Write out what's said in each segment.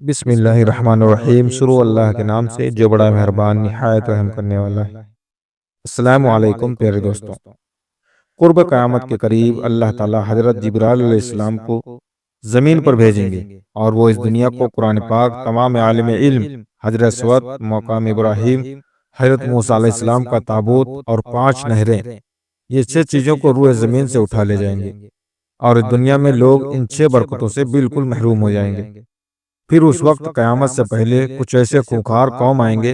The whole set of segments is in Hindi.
बिस्मिल्लाहिर्रहमानिर्रहीम। शुरू अल्लाह के नाम से जो बड़ा मेहरबान निहायत रहम करने वाला है। अस्सलामु अलैकुम प्यारे दोस्तों। कुर्ब क़यामत के करीब अल्लाह ताला हज़रत जिब्राइल अलैहिस्सलाम को ज़मीन पर भेजेंगे और वो इस दुनिया को कुरान पाक, तमाम आलिम इल्म, हजरत स्वत, मकाम इब्राहीम, हजरत मूसा अलैहिस्सलाम का ताबूत और 5 नहरें, ये 6 चीज़ों को रूए ज़मीन से उठा ले जाएंगे और इस दुनिया में लोग इन 6 बरकतों से बिल्कुल महरूम हो जाएंगे। फिर उस वक्त कयामत से पहले कुछ ऐसे खूंखार कौम आएंगे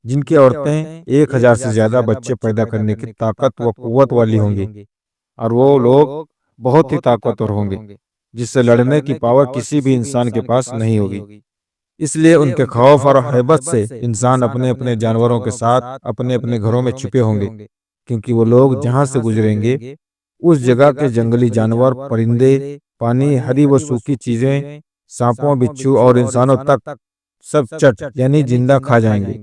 जिनकी औरतें 1000 से ज्यादा बच्चे पैदा करने की ताकत व कुव्वत वाली होंगी और वो लोग बहुत ही ताकतवर होंगे जिससे लड़ने की पावर किसी भी इंसान के पास नहीं होगी। इसलिए उनके खौफ और हैबत से इंसान अपने अपने जानवरों के साथ अपने अपने घरों में छुपे होंगे, क्योंकि वो लोग जहां से गुजरेंगे उस जगह के जंगली जानवर, परिंदे, पानी, हरी व सूखी चीजें, सांपों, बिच्छू और इंसानों तक सब चट यानी जिंदा खा जाएंगे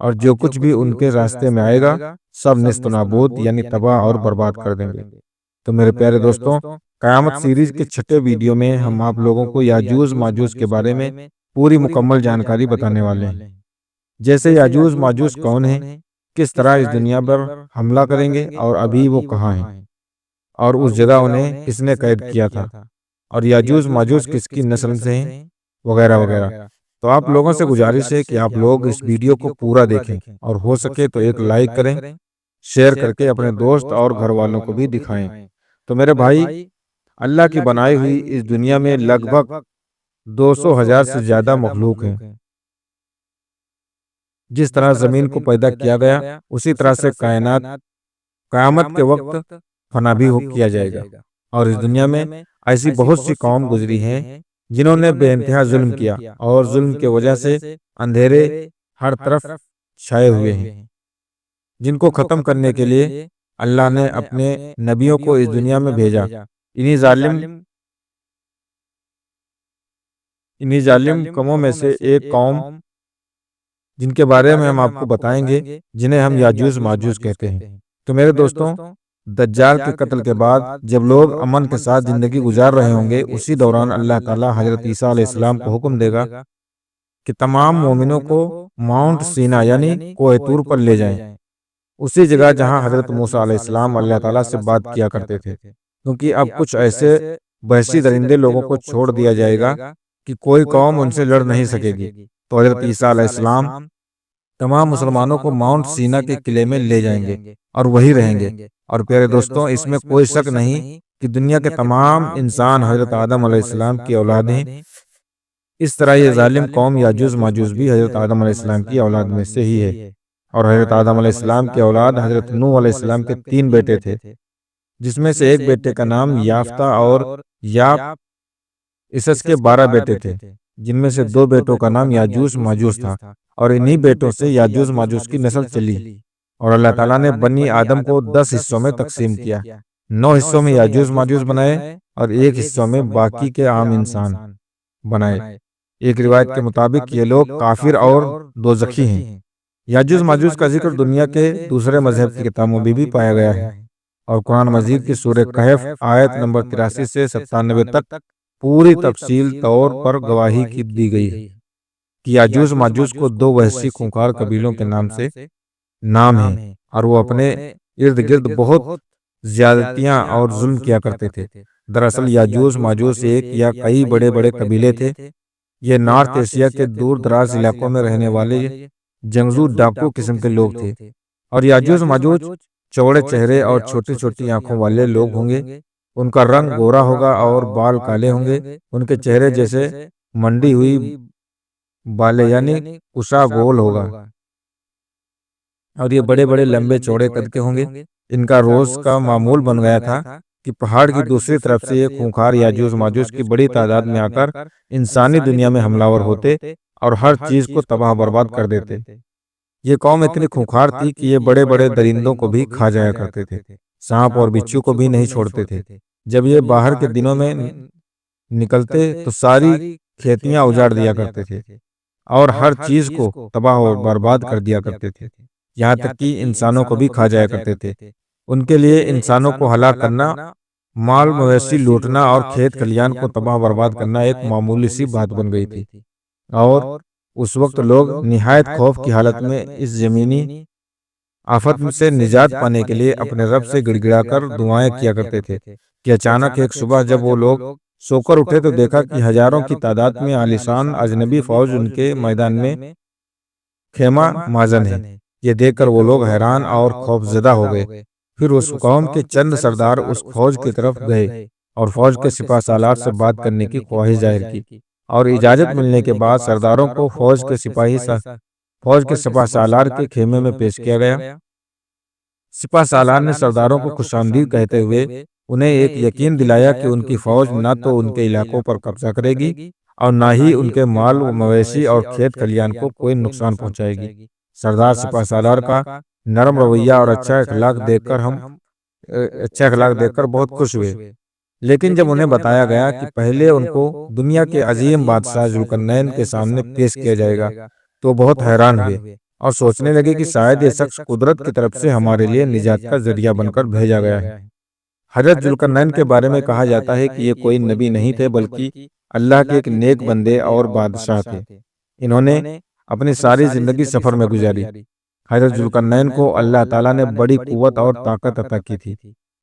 और जो कुछ भी उनके रास्ते में आएगा सब निस्त नाबूद यानी तबाह और बर्बाद कर देंगे। तो मेरे प्यारे दोस्तों, कयामत सीरीज के छठे वीडियो में हम आप लोगों को याजूज माजूज के बारे में पूरी मुकम्मल जानकारी बताने वाले हैं। जैसे याजूज माजूज कौन है, किस तरह इस दुनिया पर हमला करेंगे और अभी वो कहाँ हैं और उस जगह उन्हें किसने कैद किया था और याजूज माजूज किसकी नस्ल से हैं, वगैरह वगैरह। तो आप लोगों से गुजारिश है कि आप लोग इस वीडियो को पूरा देखें और हो सके तो एक लाइक करें, शेयर करके अपने दोस्त और घर वालों को भी दिखाएं। तो मेरे भाई, अल्लाह की बनाई हुई इस दुनिया में लगभग 200,000 से ज्यादा मखलूक हैं। जिस तरह जमीन को पैदा किया गया उसी तरह से कायनात कयामत के वक्त फना भी हो किया जाएगा और इस दुनिया में ऐसी बहुत सी कौम गुजरी हैं जिन्होंने बेइंतहा जुल्म किया और जुल्म की वजह से अंधेरे हर तरफ छाए हुए हैं, जिनको खत्म करने के लिए अल्लाह ने अपने नबियों को इस दुनिया में भेजा। इन्हीं जालिम कौमों में से एक कौम जिनके बारे में हम आपको बताएंगे, जिन्हें हम याजूज माजूज कहते हैं। तो मेरे दोस्तों, दज्जाल के कत्ल के बाद जब लोग अमन के साथ जिंदगी गुजार रहे होंगे, उसी दौरान अल्लाह ताला हजरत ईसा अलैहिस्सलाम को हुक्म देगा कि तमाम मोमिनों को माउंट सीना यानी कोह तूर पर ले जाएं, उसी जगह जहां हजरत मूसा अलैहिस्सलाम अल्लाह ताला से बात किया करते थे, क्योंकि अब कुछ ऐसे वहशी दरिंदे लोगों को छोड़ दिया जाएगा कि कोई कौम उनसे लड़ नहीं सकेगी। तो हजरत ईसा अलैहिस्सलाम तमाम मुसलमानों को माउंट सीना के किले में ले जाएंगे और वही रहेंगे। और प्यारे दोस्तों, इसमें कोई शक नहीं कि दुनिया के तमाम इंसान हजरत आदम अलैहिस्सलाम की औलाद हैं। इस तरह ये जालिम कौम याजूज माजूज भी हजरत आदम अलैहिस्सलाम की औलाद में से ही है। और हजरत आदम अलैहिस्सलाम की औलाद हजरत नूह अलैहिस्सलाम के 3 बेटे थे, जिसमें से एक बेटे का नाम याफ्ता और याप, इसस के 12 बेटे थे, जिनमें से 2 बेटों का नाम याजूज माजूज था और इन्हीं बेटों से याजूज माजूज की नस्ल चली। और अल्लाह ताला ने बनी आदम को 10 हिस्सों में तकसीम किया। 9 हिस्सों में याजूज माजूज बनाए और एक हिस्सों में बाकी के आम इंसान बनाए। एक रिवायत के मुताबिक ये लोग काफिर और दोजखी हैं। याजूज माजूज का जिक्र दुनिया के दूसरे मजहब की किताबों में भी पाया गया है और कुरान मजीद की सूरह कहफ आयत नंबर 83 से 97 तक पूरी तफसील तौर पर गवाही की दी गई है कि याजूज माजूज को 2 वहशी खूंखार कबीलों के नाम से नाम है और वो अपने इर्द गिर्द बहुत ज्यादतियां और जुल्म किया करते थे। दरअसल याजूज माजूज एक या कई बड़े बड़े कबीले थे। ये नॉर्थ एशिया के दूर दराज इलाकों में रहने वाले जंगजू डाकू किस्म के लोग थे। और याजूज माजूज चौड़े चेहरे और छोटी छोटी आंखों वाले लोग होंगे। उनका रंग गोरा होगा और बाल काले होंगे। उनके चेहरे जैसे मंडी हुई बाले यानी कुशा गोल होगा और ये बड़े बड़े लंबे चौड़े कद के होंगे। इनका रोज का मामूल बन गया था कि पहाड़ की दूसरी तरफ से ये खूंखार याजूज माजूज की बड़ी तादाद में आकर इंसानी दुनिया में हमलावर होते और हर चीज को तबाह बर्बाद कर देते। ये कौम इतनी खूंखार थी कि ये बड़े बड़े दरिंदों को भी खा जाया करते थे, सांप और बिच्छू को भी नहीं छोड़ते थे। जब ये बाहर के दिनों में निकलते तो सारी खेतियां उजाड़ दिया करते थे और हर चीज को तबाह और बर्बाद कर दिया करते थे, यहाँ तक कि इंसानों को भी खा जाया करते थे। उनके लिए इंसानों को हलाक करना, माल मवेशी लूटना और खेत खलियान को तबाह बर्बाद करना एक मामूली सी बात बन गई थी। और उस वक्त लोग निहायत खौफ की हालत में इस जमीनी आफत से निजात पाने के लिए अपने रब से गिड़गिड़ाकर दुआएं किया करते थे कि अचानक एक सुबह जब वो लोग सोकर उठे तो देखा कि हजारों की तादाद में आलिशान अजनबी फौज उनके मैदान में खेमा माजन है। ये देखकर वो लोग हैरान और खौफजदा हो गए। फिर उस कौम के चंद सरदार उस फौज की तरफ गए और फौज के सिपह सालार से बात करने की ख्वाहिश जाहिर की, और इजाजत मिलने के बाद सरदारों को फौज के सिपह सालार के खेमे में पेश किया गया। सिपह सालार ने सरदारों को खुशामदीद कहते हुए उन्हें एक यकीन दिलाया कि उनकी फौज न तो उनके इलाकों पर कब्जा करेगी और न ही उनके माल मवेशी और खेत खलियान को कोई नुकसान पहुंचाएगी। सरदार सिपह सालार का नरम रवैया और अच्छा अखलाक देखकर बहुत खुश हुए। लेकिन जब उन्हें बताया गया कि पहले उनको दुनिया के अजीम बादशाह जुल्करनैन के सामने पेश किया जाएगा, तो बहुत हैरान हुए और सोचने लगे कि शायद ये शख्स कुदरत की तरफ से हमारे लिए निजात का जरिया बनकर भेजा गया है। हजरत जुल्करनैन के बारे में कहा जाता है कि ये कोई नबी नहीं थे, बल्कि अल्लाह के एक नेक बंदे और बादशाह थे। इन्होंने अपनी सारी जिंदगी सफर में गुजारी। हजरत जुल्करनैन को अल्लाह ताला ने बड़ी कुव्वत और ताकत अता की थी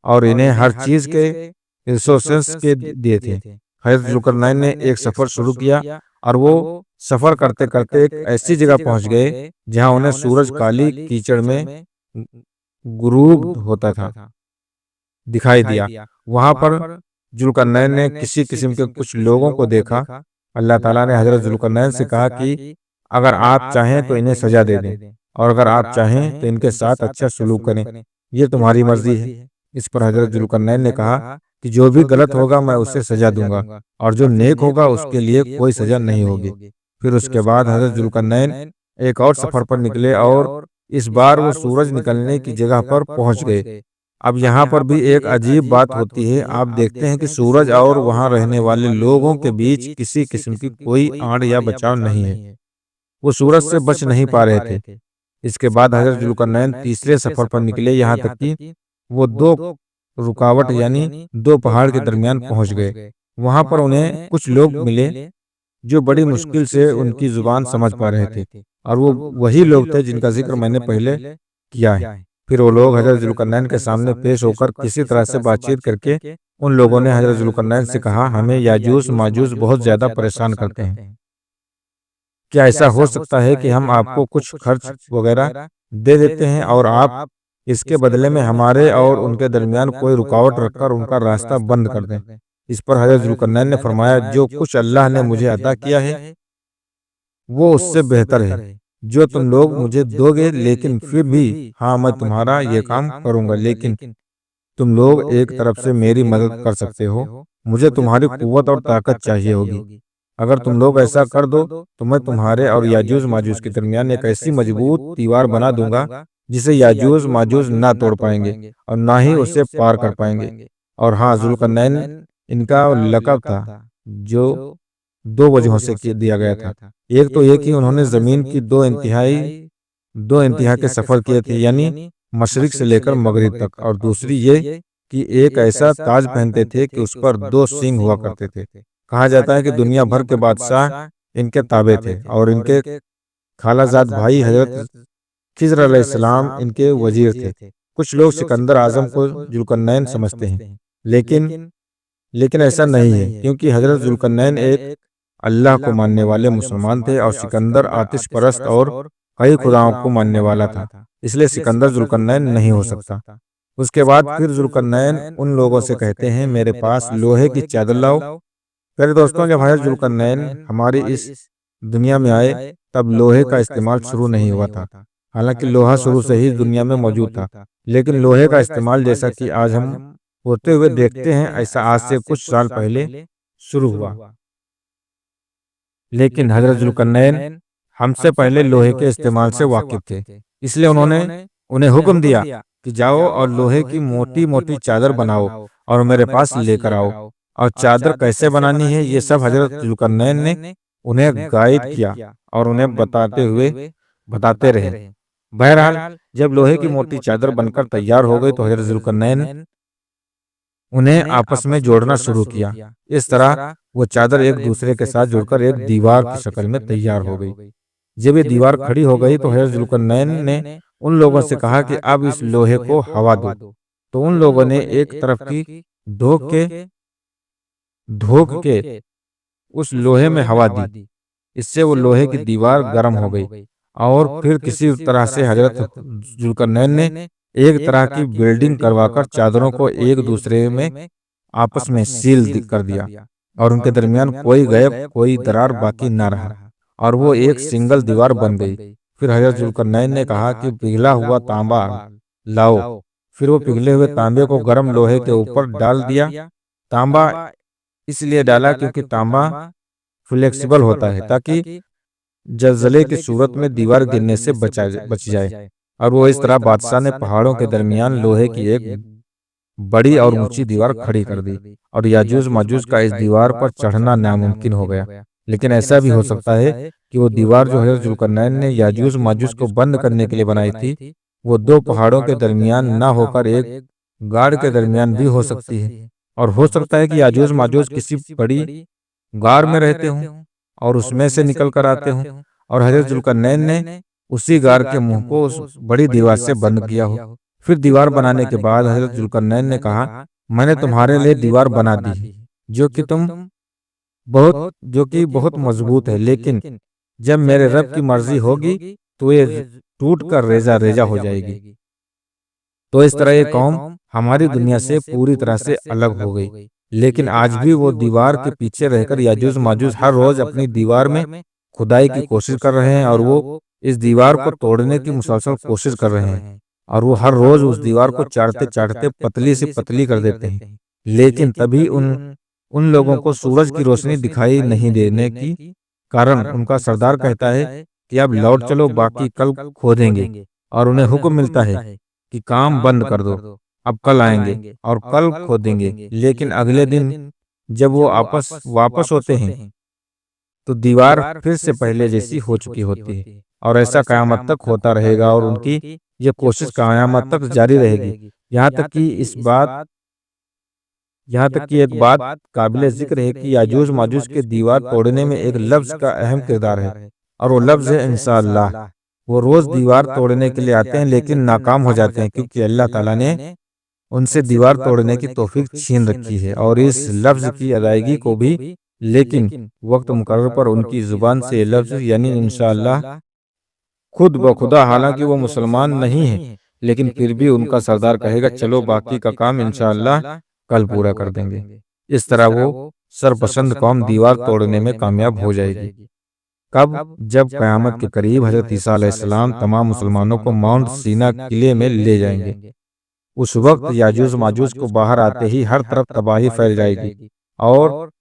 और इन्हें हर चीज के रिसोर्सेस के दिए थे। हजरत जुल्करनैन ने एक सफर शुरू किया और वो सफर करते करते एक ऐसी जगह पहुंच गए जहां उन्हें सूरज काली कीचड़ में गुरूब होता था दिखाई दिया। वहां पर जुल्करनैन ने किसी किस्म के कुछ लोगों को देखा। अल्लाह ताला ने हजरत जुल्करनैन से कहा कि अगर आप चाहें तो इन्हें सजा दे दें और अगर आप चाहें तो इनके साथ अच्छा सलूक करें, ये तुम्हारी मर्जी है। इस पर हजरत जुल्करनैन ने कहा कि जो भी गलत होगा मैं उसे सजा दूंगा और जो नेक होगा उसके लिए कोई सजा नहीं होगी। फिर उसके बाद हजरत जुल्करनैन एक और सफर पर निकले और इस बार वो सूरज निकलने की जगह पर पहुंच गए। अब यहाँ पर भी एक अजीब बात होती है। आप देखते हैं कि सूरज और वहां रहने वाले लोगों के बीच किसी किस्म की कोई आड़ या बचाव नहीं है। वो सूरज से बच नहीं पा रहे थे। इसके बाद हजरत जुल्करनैन तीसरे सफर पर निकले, यहाँ तक कि वो दो रुकावट यानी दो पहाड़ के दरमियान पहुंच गए। वहां पर उन्हें कुछ लोग मिले जो बड़ी मुश्किल से उनकी जुबान समझ पा रहे थे और वो वही लोग थे जिनका जिक्र मैंने पहले किया है। फिर वो लोग हजरत जुल्करनैन के सामने पेश होकर किसी तरह से बातचीत करके उन लोगों ने हजरत जुल्करनैन से कहा, हमें याजूज माजूज बहुत ज्यादा परेशान करते हैं। क्या ऐसा हो सकता है कि हम आपको कुछ खर्च वगैरह दे देते हैं और आप इसके बदले में हमारे और उनके दरमियान कोई रुकावट रखकर उनका रास्ता बंद कर दें? इस पर हजरत जुल्करनैन ने फरमाया, जो कुछ अल्लाह ने मुझे अता किया है वो उससे बेहतर है जो तुम लोग मुझे दोगे, लेकिन फिर भी हाँ, मैं तुम्हारा ये काम करूंगा, लेकिन तुम लोग एक तरफ से मेरी मदद कर सकते हो। मुझे तुम्हारी कुव्वत और ताकत चाहिए होगी। अगर तुम लोग ऐसा कर दो तो मैं तुम्हारे और याजूज माजूज के दरमियान एक ऐसी मजबूत दीवार बना दूंगा जिसे याजूज माजूज ना तोड़ पाएंगे और ना ही उसे पार कर पाएंगे। और हाँ, जुल्करनैन इनका लक़ब था जो दो वजहों से दिया गया था। एक तो ये कि उन्होंने जमीन की दो इंतहा के सफर किए थे, यानी मशरिक से लेकर मगरिब तक, और दूसरी ये कि एक ऐसा ताज पहनते थे कि उस पर दो सींग हुआ करते थे। कहा जाता है कि दुनिया भर के बादशाह इनके ताबे थे और इनके खालाजाद भाई हजरत खिज़र अलैहिस्सलाम इनके वजीर थे। कुछ लोग सिकंदर आजम को जुल्करनैन समझते हैं, लेकिन ऐसा नहीं है, क्योंकि हजरत जुल्करनैन एक अल्लाह को मानने वाले मुसलमान थे और सिकंदर आतिश परस्त और कई खुदाओं को मानने वाला था। इसलिए सिकंदर जुल्करनैन नहीं हो सकता। उसके बाद फिर जुल्करनैन उन लोगों से कहते हैं, मेरे पास लोहे की चादर लाओ। प्यारे दोस्तों, जब हजरत जुल्करनैन हमारी इस दुनिया में आए तब लोहे का इस्तेमाल शुरू नहीं हुआ था। हालांकि लोहा शुरू से ही दुनिया में मौजूद था, लेकिन लोहे का इस्तेमाल जैसा कि आज हम होते हुए देखते हैं, ऐसा आज से कुछ साल पहले शुरू हुआ। लेकिन हजरत जुल्करनैन हमसे पहले लोहे के इस्तेमाल से वाकिफ थे, इसलिए उन्होंने उन्हें हुक्म दिया कि जाओ और लोहे की मोटी मोटी चादर बनाओ और मेरे पास लेकर आओ। और चादर कैसे बनानी है ये सब हजरत जुल्करनैन ने उन्हें गाइड किया और उन्हें बताते रहे। बहरहाल जब लोहे की मोटी चादर बनकर तैयार हो गई तो हजरत जुल्करनैन उन्हें आपस में जोड़ना शुरू किया। इस तरह वो चादर एक दूसरे के साथ जुड़कर एक दीवार की शक्ल में तैयार हो गई। जब ये दीवार खड़ी हो गई तो हज़रत जुल्करनैन ने उन लोगों से कहा कि अब इस लोहे को हवा दो। तो उन लोगों ने एक तरफ की धोख के धोख के उस लोहे में हवा दी। इससे वो लोहे की दीवार गर्म हो गई और फिर किसी तरह से हजरत जुल्करनैन ने एक तरह की बिल्डिंग करवाकर चादरों को एक दूसरे में आपस में सील कर दिया और उनके दरमियान कोई गैप, कोई दरार बाकी न रहा और वो एक सिंगल दीवार बन गई। फिर हजरत जुल्करनैन ने कहा कि पिघला हुआ तांबा लाओ। फिर वो पिघले हुए तांबे को गर्म लोहे के ऊपर डाल दिया। तांबा इसलिए डाला क्योंकि तांबा फ्लेक्सिबल होता है ताकि जलजले की सूरत में दीवार गिरने से बच जाए। और वो इस तरह बादशाह ने पहाड़ों के दरमियान लोहे की एक बड़ी और ऊंची दीवार खड़ी कर दी और याजूज माजूज का इस दीवार पर चढ़ना नामुमकिन हो गया। लेकिन ऐसा भी हो सकता है कि वो दीवार जो हज़रत जुल्करनैन ने याजूज माजूज को बंद करने के लिए बनाई थी, वो दो पहाड़ों के दरमियान न होकर एक गाड़ के दरमियान भी हो सकती है। और हो सकता है कि याजूज माजूज किसी बड़ी गाड़ में रहते हों और उसमें से निकल कर आते हों और हज़रत जुल्करनैन ने उसी गार के मुंह को उस बड़ी दीवार से बंद किया हो। फिर दीवार बनाने के बाद हज़रत जुल्करनैन ने कहा, मैंने तुम्हारे लिए दीवार बना दी है जो कि बहुत मजबूत है, लेकिन जब मेरे रब की मर्जी होगी तो ये टूट कर रेजा रेजा हो जाएगी। तो इस तरह ये कौम हमारी दुनिया से पूरी तरह से अलग हो गई। लेकिन आज भी वो दीवार के पीछे रहकर याजूज माजूज हर रोज अपनी दीवार में खुदाई की कोशिश कर रहे हैं और वो इस दीवार को तोड़ने की मुसलसल कोशिश कर रहे हैं और वो हर रोज उस दीवार को चाटते चाटते पतली से पतली कर देते हैं। लेकिन तभी उन लोगों को सूरज की रोशनी दिखाई नहीं देने की कारण उनका सरदार कहता है कि अब लौट चलो, बाकी कल खोदेंगे। और उन्हें हुक्म मिलता है कि काम बंद कर दो, अब कल आएंगे और कल खोदेंगे। लेकिन अगले दिन जब वो वापस होते हैं तो दीवार फिर से पहले जैसी हो चुकी होती है और ऐसा कयामत तक होता रहेगा और उनकी ये कोशिश कयामत तक जारी रहेगी। यहाँ तक कि एक बात काबिल जिक्र है कि याजूज माजूज के दीवार तोड़ने में एक लफ्ज का अहम किरदार है और वो लफ्ज है इंशाअल्लाह। वो रोज दीवार तोड़ने के लिए आते हैं लेकिन नाकाम हो जाते हैं क्योंकि अल्लाह ताला ने उनसे दीवार तोड़ने की तौफीक छीन रखी है और इस लफ्ज की अदायगी को भी। लेकिन वक्त मुकर्रर पर उनकी जुबान से लफ्ज यानी इंशाअल्लाह खुद ब खुदा, हालांकि वो मुसलमान नहीं है, लेकिन फिर भी उनका सरदार कहेगा चलो बाकी का काम इंशाअल्लाह कल पूरा कर देंगे। इस तरह वो सरपसंद कौम दीवार तोड़ने में कामयाब हो जाएगी। कब? जब क़यामत के करीब हजरत ईसा अलैहिस्सलाम तमाम मुसलमानों को माउंट सीना किले में ले जाएंगे। उस वक्त याजूज माजूज को बाहर आते ही हर तरफ तबाही फैल जाएगी और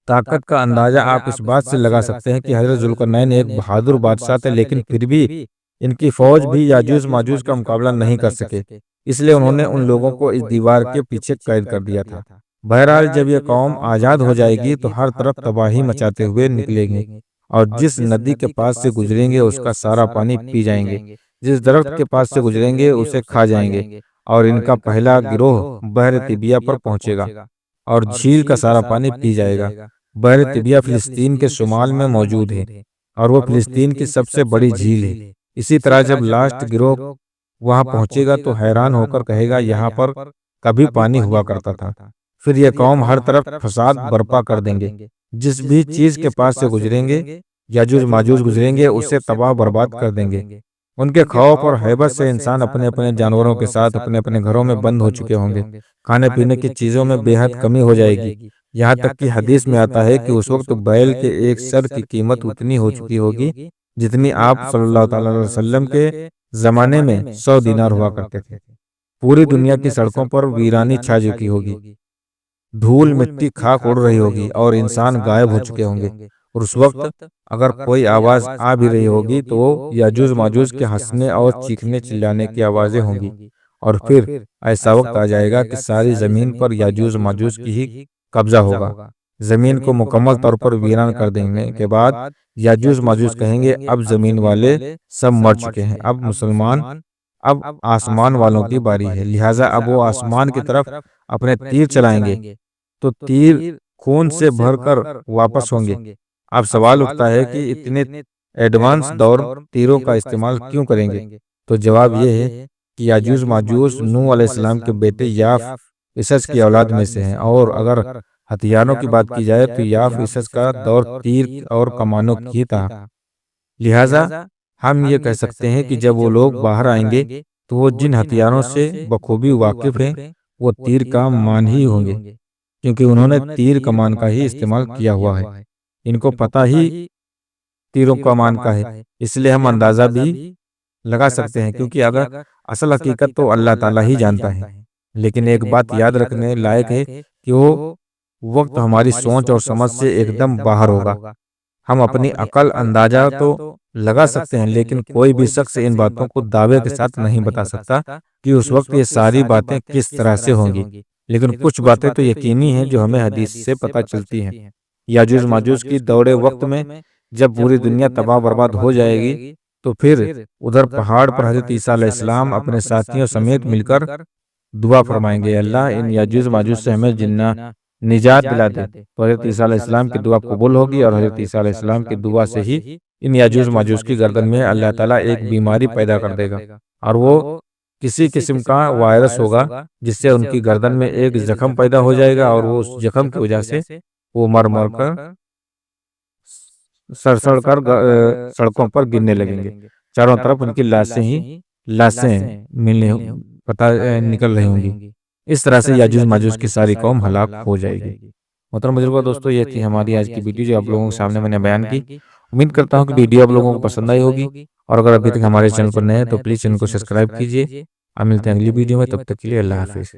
ताकत का अंदाजा आप इस बात से लगा सकते हैं कि हजरत जुल्करनैन एक बहादुर बादशाह थे, लेकिन फिर भी इनकी फौज भी याजूज माजूज का मुकाबला नहीं कर सके। इसलिए उन्होंने उन लोगों को इस दीवार के पीछे कैद कर दिया था। बहरहाल जब यह कौम आज़ाद हो जाएगी तो हर तरफ तबाही मचाते हुए निकलेंगे और जिस नदी के पास से गुजरेंगे उसका सारा पानी पी जाएंगे, जिस दरख्त के पास से गुजरेंगे उसे खा जाएंगे और इनका पहला गिरोह बहर तिबिया पर पहुंचेगा और झील का सारा पानी पी जाएगा। बहर तिबिया फिलिस्तीन के शुमाल में मौजूद है और वो फिलिस्तीन की सबसे बड़ी झील है। इसी तरह जब लास्ट गिरोह वहां पहुंचेगा तो हैरान होकर कहेगा यहाँ पर कभी पानी हुआ करता था। फिर यह कौम हर तरफ फसाद बर्पा कर देंगे, जिस भी चीज के पास से गुजरेंगे याजूज माजूज गुजरेंगे उसे तबाह बर्बाद कर देंगे। उनके खौफ और हैबत से इंसान अपने अपने जानवरों के साथ अपने अपने घरों में बंद हो चुके होंगे। खाने पीने की चीजों में बेहद कमी हो जाएगी। यहाँ तक कि हदीस में आता है कि उस वक्त बैल के एक सर की कीमत उतनी हो चुकी होगी जितनी आप सल्लल्लाहु अलैहि वसल्लम के जमाने में 100 दीनार हुआ करते थे। पूरी दुनिया की सड़कों पर वीरानी छा चुकी होगी, धूल मिट्टी खाक उड़ रही होगी और इंसान गायब हो चुके होंगे। और उस वक्त अगर कोई आवाज आ भी रही होगी तो वो याजूज माजूज के हंसने और चीखने चिल्लाने की आवाजें होंगी। और फिर ऐसा वक्त आ जाएगा कि सारी जमीन पर याजूज माजूज की ही कब्जा होगा। जमीन को मुकम्मल तौर पर वीरान कर देने के बाद याजूज माजूज कहेंगे अब जमीन वाले सब मर चुके हैं, अब आसमान वालों की बारी है, लिहाजा अब वो आसमान की तरफ अपने तीर चलाएंगे तो तीर खून से भरकर वापस होंगे। अब सवाल उठता है कि इतने एडवांस दौर तीरों का इस्तेमाल क्यों करेंगे? तो जवाब ये है कि याजूज माजूज नूह अलैहिस्सलाम के बेटे याफ इसस की औलाद में से हैं, और अगर हथियारों की बात की जाए तो याफ इसस का दौर तीर और कमानों की था। लिहाजा हम ये कह सकते हैं कि जब वो लोग बाहर आएंगे तो वो जिन हथियारों से बखूबी वाकिफ हैं वो तीर का मान ही होंगे, क्योंकि उन्होंने तीर कमान का ही इस्तेमाल किया हुआ है। इनको पता ही तीरों कमान का है, इसलिए हम अंदाजा भी लगा सकते हैं, क्योंकि अगर असल हकीकत तो अल्लाह ताला ही जानता है। लेकिन एक बात याद रखने लायक है कि वो वक्त हमारी सोच और समझ से एकदम बाहर होगा। हम अपनी अकल अंदाजा तो लगा सकते हैं, लेकिन कोई भी शख्स इन बातों को दावे के साथ नहीं बता सकता कि उस वक्त ये सारी बातें किस तरह से होंगी। लेकिन कुछ बातें तो यकीनी हैं जो हमें हदीस से पता चलती हैं। याजूज माजूज की दौड़े वक्त में जब पूरी दुनिया तबाह बर्बाद हो जाएगी तो फिर उधर पहाड़ पर हजरत ईसा अलैहिस्सलाम अपने साथियों समेत मिलकर दुआ फरमाएंगे, अल्लाह इन याजूज माजूज से हमें जिन्ना निजात दिला दे। तो हजरत ईसा अलैहिस्सलाम की दुआ कबूल होगी, और हजरत ईसा अलैहिस्सलाम की दुआ से ही इन याजूज माजूज की गर्दन में अल्लाह ताला एक बीमारी पैदा कर देगा, और वो किसी किस्म का वायरस होगा जिससे उनकी गर्दन में एक जख्म पैदा हो जाएगा, और वो उस जख्म की वजह से वो मर मर कर सड़ कर सड़कों पर गिरने लगेंगे। चारों तरफ उनकी लाशें मिलने पता निकल रही होंगी। इस तरह से याजूज माजूज की सारी कौम हलाक हो जाएगी। मोहतरम बुजुर्गों, दोस्तों, ये थी हमारी आज की वीडियो जो आप लोगों के सामने मैंने बयान की। उम्मीद करता हूँ कि वीडियो आप लोगों को पसंद आई होगी, और अगर अभी तक हमारे चैनल पर नए हैं तो प्लीज़ चैनल को सब्सक्राइब कीजिए। आप मिलते हैं अगली वीडियो में, तब तक के लिए अल्लाह हाफिज़।